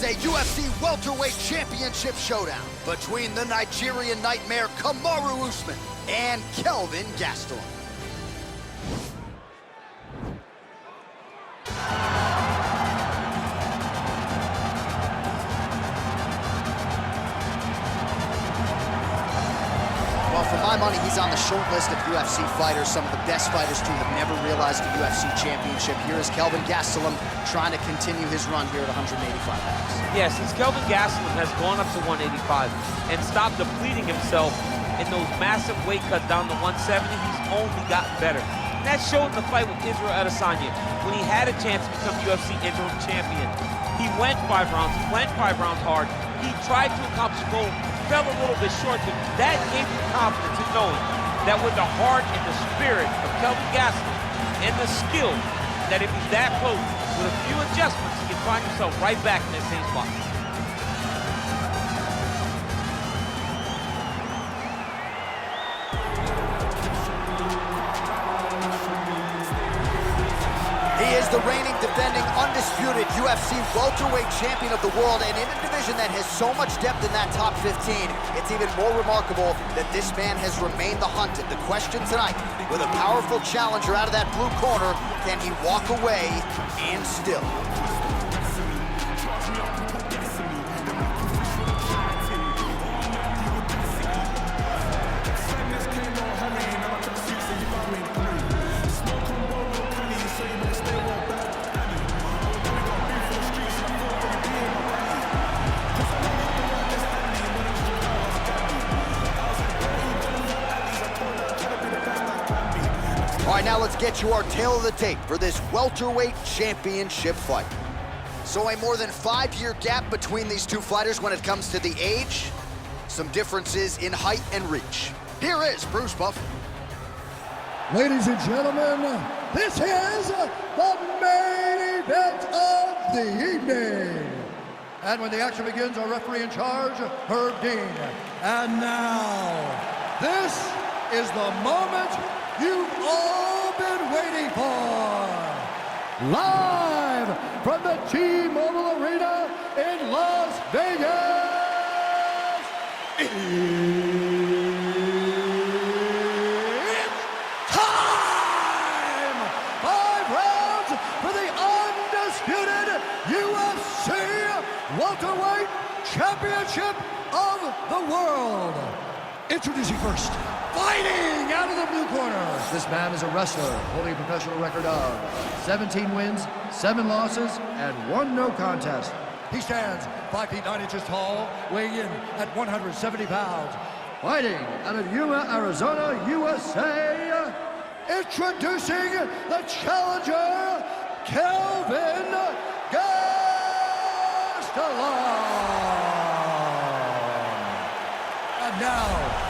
a UFC welterweight championship showdown between the Nigerian nightmare Kamaru Usman and Kelvin Gastelum. Well, for my money, he's on the short list of UFC fighters, some of the best fighters to have never realized a UFC championship. Here is Kelvin Gastelum trying to continue his run here at 185 pounds. Yeah, since Kelvin Gastelum has gone up to 185 and stopped depleting himself in those massive weight cuts down to 170, he's only gotten better. And that showed in the fight with Israel Adesanya when he had a chance to become UFC interim champion. He went 5 rounds, he went 5 rounds hard. He tried to accomplish the goal, fell a little bit short, but that gave him confidence in knowing that with the heart and the spirit of Kelvin Gastelum and the skill, that if he's that close, with a few adjustments, he can find himself right back in that same spot. He is the reigning, defending, undisputed UFC welterweight champion of the world, and in a division that has so much depth in that top 15, it's even more remarkable that this man has remained the hunted. The question tonight, with a powerful challenger out of that blue corner, can he walk away and still? All right, now let's get you our tale of the tape for this welterweight championship fight. So a more than 5-year gap between these two fighters when it comes to the age, some differences in height and reach. Here is Bruce Buffer. Ladies and gentlemen, this is the main event of the evening. And when the action begins, our referee in charge, Herb Dean. And now, this is the moment you've all been waiting for. Live from the T-Mobile Arena in Las Vegas. It's time! 5 rounds for the undisputed UFC welterweight championship of the world. Introducing first, fighting out of the blue corner. This man is a wrestler holding a professional record of 17 wins, 7 losses, and 1 no contest. He stands 5 feet 9 inches tall, weighing in at 170 pounds. Fighting out of Yuma, Arizona, USA. Introducing the challenger, Kelvin Gastelum. And now,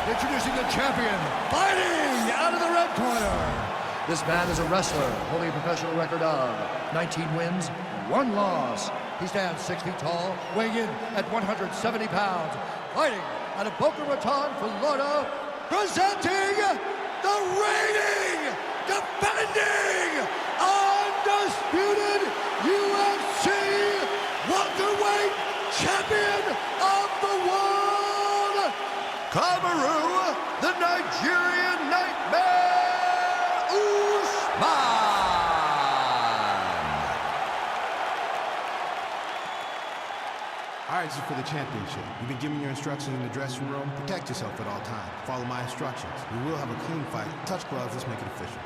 introducing the champion, fighting out of the red corner. This man is a wrestler holding a professional record of 19 wins, 1 loss. He stands 6 feet tall, weighing in at 170 pounds. Fighting out of Boca Raton, Florida, presenting the reigning, defending, undisputed UFC welterweight champion of the world, Kamaru, the Nigerian nightmare, Usman. All right, this is for the championship. You've been giving your instructions in the dressing room. Protect yourself at all times. Follow my instructions. We will have a clean fight. Touch gloves, let's make it official.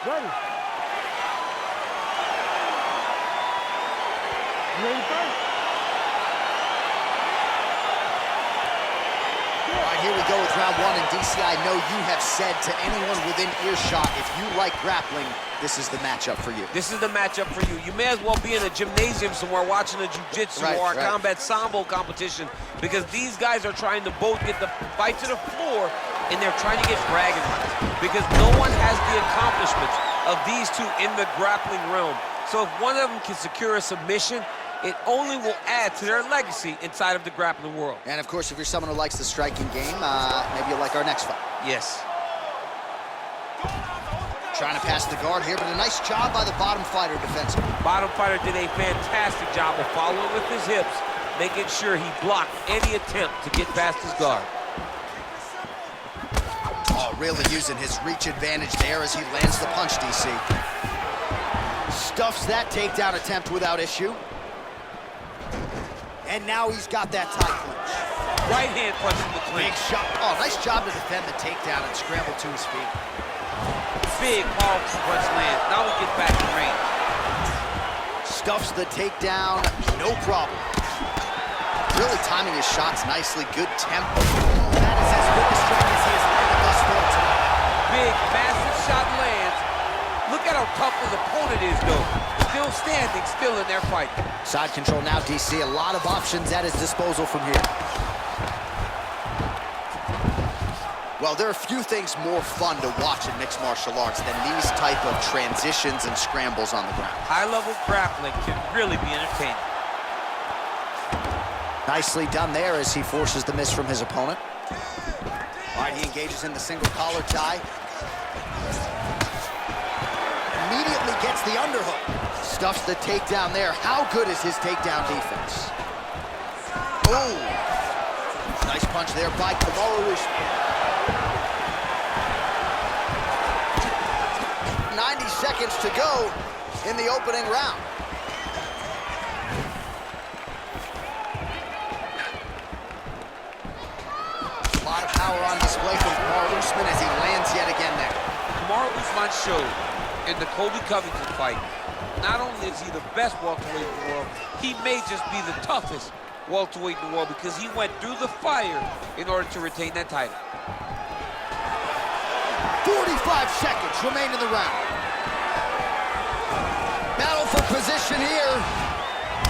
Ready. You ready to fight? All right, here we go with round 1, and DC, I know you have said to anyone within earshot, if you like grappling, this is the matchup for you. This is the matchup for you. You may as well be in a gymnasium somewhere watching a jiu-jitsu or a combat sambo competition, because these guys are trying to both get the fight to the floor, and they're trying to get bragging rights, because no one has the accomplishments of these two in the grappling realm. So if one of them can secure a submission, it only will add to their legacy inside of the grappling world. And of course, if you're someone who likes the striking game, maybe you'll like our next fight. Yes. Trying to pass the guard here, but a nice job by the bottom fighter defensively. Bottom fighter did a fantastic job of following with his hips, making sure he blocked any attempt to get past his guard. Oh, really using his reach advantage there as he lands the punch, DC. Stuffs that takedown attempt without issue. And now he's got that tie clinch. Right hand punch in the clinch. Big shot. Oh, nice job to defend the takedown and scramble to his feet. Big, powerful punch land. Now he gets back in range. Stuffs the takedown, no problem. Really timing his shots nicely, good tempo. That is as good a strike as he has landed thus far tonight. Big, massive shot lands. Look at how tough his opponent is, though. Still standing, still in their fight. Side control now, DC. A lot of options at his disposal from here. Well, there are few things more fun to watch in mixed martial arts than these type of transitions and scrambles on the ground. High-level grappling can really be entertaining. Nicely done there as he forces the miss from his opponent. All right, he engages in the single collar tie. Immediately gets the underhook. Stuffs the takedown there. How good is his takedown defense? Oh, nice punch there by Kamaru Usman. 90 seconds to go in the opening round. A lot of power on display from Kamaru Usman as he lands yet again there. Kamaru Usman showed in the Colby Covington fight, not only is he the best welterweight in the world, he may just be the toughest welterweight in the world because he went through the fire in order to retain that title. 45 seconds remain in the round. Battle for position here.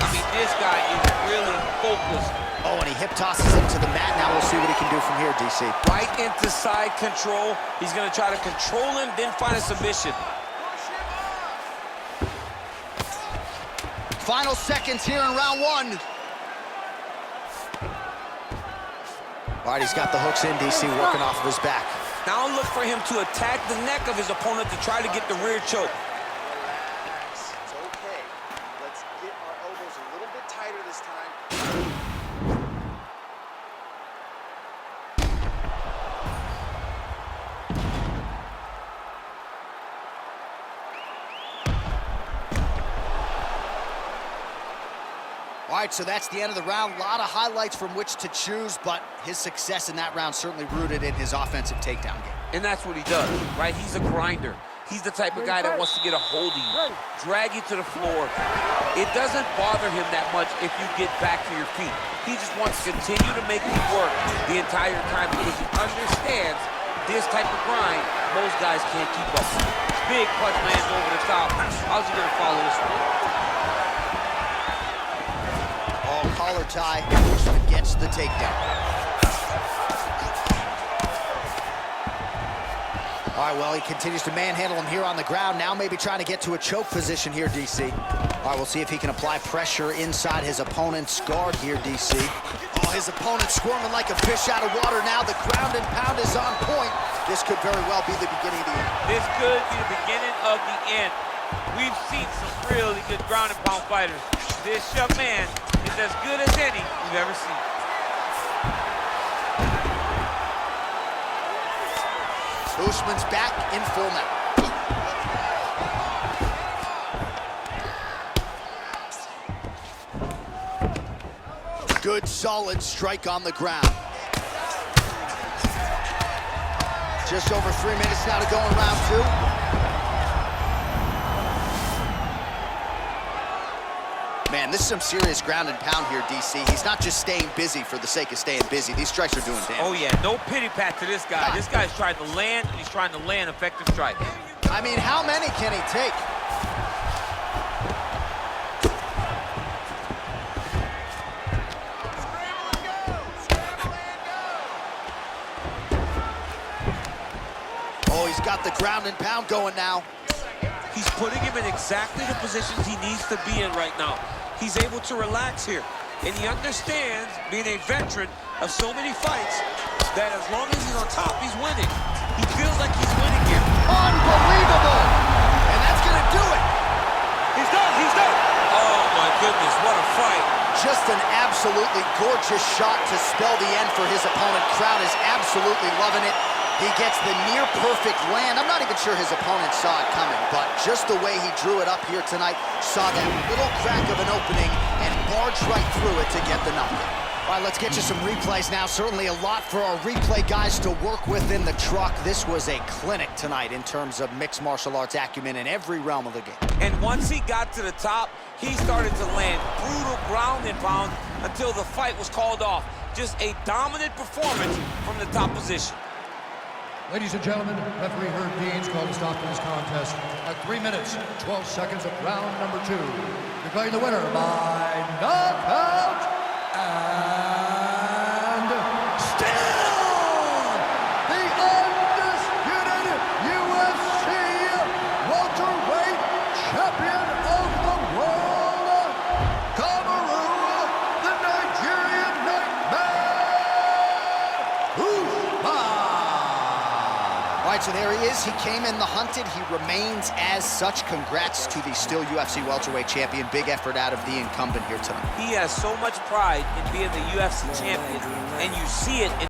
I mean, this guy is really focused. Oh, and he hip tosses him to the mat. Now we'll see what he can do from here, DC. Right into side control. He's going to try to control him, then find a submission. Final seconds here in round one. All right, he's got the hooks in, DC, working off of his back. Now look for him to attack the neck of his opponent to try to get the rear choke. It's okay. Let's get our elbows a little bit tighter this time. All right, so that's the end of the round. A lot of highlights from which to choose, but his success in that round certainly rooted in his offensive takedown game. And that's what he does, right? He's a grinder. He's the type of guy that wants to get a hold of you, drag you to the floor. It doesn't bother him that much if you get back to your feet. He just wants to continue to make you work the entire time because he understands this type of grind, most guys can't keep up. Big punch lands over the top. How's he gonna follow this one? Collar tie, Usman gets the takedown. All right, well, he continues to manhandle him here on the ground. Now maybe trying to get to a choke position here, DC. All right, we'll see if he can apply pressure inside his opponent's guard here, DC. Oh, his opponent squirming like a fish out of water now. The ground and pound is on point. This could very well be the beginning of the end. This could be the beginning of the end. We've seen some really good ground and pound fighters. This young man is as good as any we've ever seen. Usman's back in full now. Good, solid strike on the ground. Just over 3 minutes now to go in round two. Man, this is some serious ground and pound here, DC. He's not just staying busy for the sake of staying busy. These strikes are doing damage. Oh, yeah, no pity pat to this guy. This guy's trying to land, and he's trying to land effective strikes. I mean, how many can he take? Oh, he's got the ground and pound going now. He's putting him in exactly the positions he needs to be in right now. He's able to relax here. And he understands, being a veteran of so many fights, that as long as he's on top, he's winning. He feels like he's winning here. Unbelievable! And that's gonna do it. He's done, he's done. Oh my goodness, what a fight. Just an absolutely gorgeous shot to spell the end for his opponent. Crowd is absolutely loving it. He gets the near-perfect land. I'm not even sure his opponent saw it coming, but just the way he drew it up here tonight, saw that little crack of an opening and barged right through it to get the knockout. All right, let's get you some replays now. Certainly a lot for our replay guys to work with in the truck. This was a clinic tonight in terms of mixed martial arts acumen in every realm of the game. And once he got to the top, he started to land brutal ground and pound until the fight was called off. Just a dominant performance from the top position. Ladies and gentlemen, referee Herb Dean's called a stop to this contest at 3 minutes, 12 seconds of round number 2. Declaring the winner by knockout and still the undisputed UFC welterweight champion of the world, Kamaru, the Nigerian Nightmare Usman. All right, so there he is. He came in the hunted. He remains as such. Congrats to the still UFC welterweight champion. Big effort out of the incumbent here tonight. He has so much pride in being the UFC champion, and you see it in